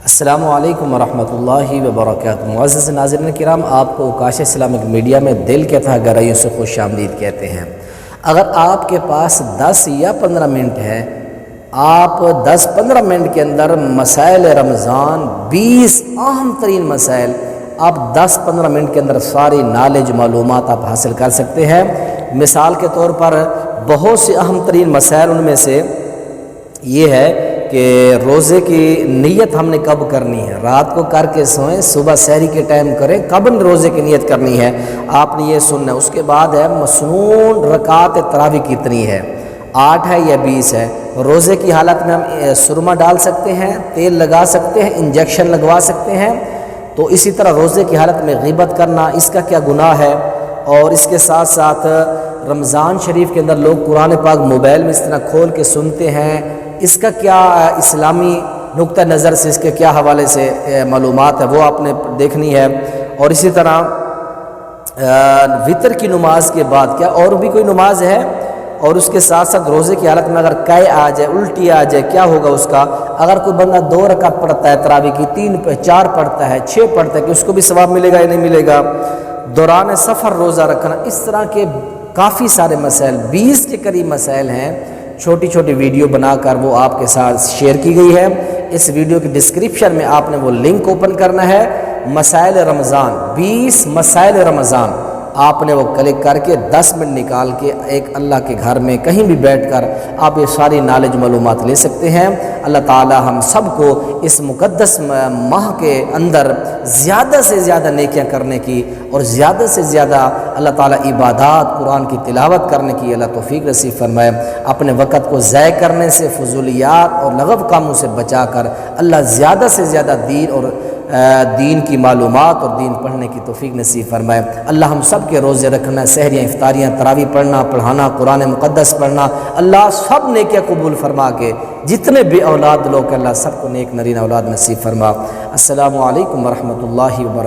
السلام علیکم ورحمۃ اللہ وبرکاتہ۔ معزز ناظرین کرام، آپ کو اوکاش اسلامک میڈیا میں دل کے تہہ گہرائیوں سے خوش آمدید کہتے ہیں۔ اگر آپ کے پاس 10 یا 15 منٹ ہے، آپ 10-15 منٹ کے اندر مسائل رمضان 20 اہم ترین مسائل آپ 10-15 منٹ کے اندر ساری نالج معلومات آپ حاصل کر سکتے ہیں۔ مثال کے طور پر بہت سے اہم ترین مسائل ان میں سے یہ ہے کہ روزے کی نیت ہم نے کب کرنی ہے، رات کو کر کے سوئیں، صبح سحری کے ٹائم کریں، کب روزے کی نیت کرنی ہے آپ نے یہ سننا ہے۔ اس کے بعد ہے مسنون رکعت تراویح کتنی ہے، 8 ہے یا 20 ہے۔ روزے کی حالت میں ہم سرما ڈال سکتے ہیں، تیل لگا سکتے ہیں، انجیکشن لگوا سکتے ہیں۔ تو اسی طرح روزے کی حالت میں غیبت کرنا، اس کا کیا گناہ ہے؟ اور اس کے ساتھ ساتھ رمضان شریف کے اندر لوگ قرآن پاک موبائل میں اس طرح کھول کے سنتے ہیں، اس کا کیا اسلامی نقطہ نظر سے، اس کے کیا حوالے سے معلومات ہے، وہ آپ نے دیکھنی ہے۔ اور اسی طرح وطر کی نماز کے بعد کیا اور بھی کوئی نماز ہے، اور اس کے ساتھ ساتھ روزے کی حالت میں اگر قے آ جائے، الٹی آ جائے، کیا ہوگا اس کا؟ اگر کوئی بندہ 2 رکعت پڑھتا ہے تراویح کی، 4 پڑھتا ہے، 6 پڑھتا ہے، کہ اس کو بھی ثواب ملے گا یا نہیں ملے گا؟ دوران سفر روزہ رکھنا، اس طرح کے کافی سارے مسائل، 20 کے قریب مسائل ہیں، چھوٹی چھوٹی ویڈیو بنا کر وہ آپ کے ساتھ شیئر کی گئی ہے۔ اس ویڈیو کی ڈسکرپشن میں آپ نے وہ لنک اوپن کرنا ہے، مسائل رمضان 20 مسائل رمضان، آپ نے وہ کلک کر کے 10 منٹ نکال کے ایک اللہ کے گھر میں کہیں بھی بیٹھ کر آپ یہ ساری نالج معلومات لے سکتے ہیں۔ اللہ تعالی ہم سب کو اس مقدس ماہ کے اندر زیادہ سے زیادہ نیکیاں کرنے کی اور زیادہ سے زیادہ اللہ تعالی عبادات قرآن کی تلاوت کرنے کی اللہ توفیق نصیب فرمائے۔ اپنے وقت کو ضائع کرنے سے، فضولیات اور لغو کاموں سے بچا کر اللہ زیادہ سے زیادہ دین کی معلومات اور دین پڑھنے کی توفیق نصیب فرمائے۔ اللہ ہم سب کے روزے رکھنا، سحریاں، افطاریاں، تراویح پڑھنا، پڑھانا، قرآن مقدس پڑھنا، اللہ سب نیکیاں قبول فرما کے جتنے بے اولاد لوگ اللہ سب کو نیک نرین اولاد نصیب فرما۔ السلام علیکم ورحمۃ اللہ وبرکاتہ۔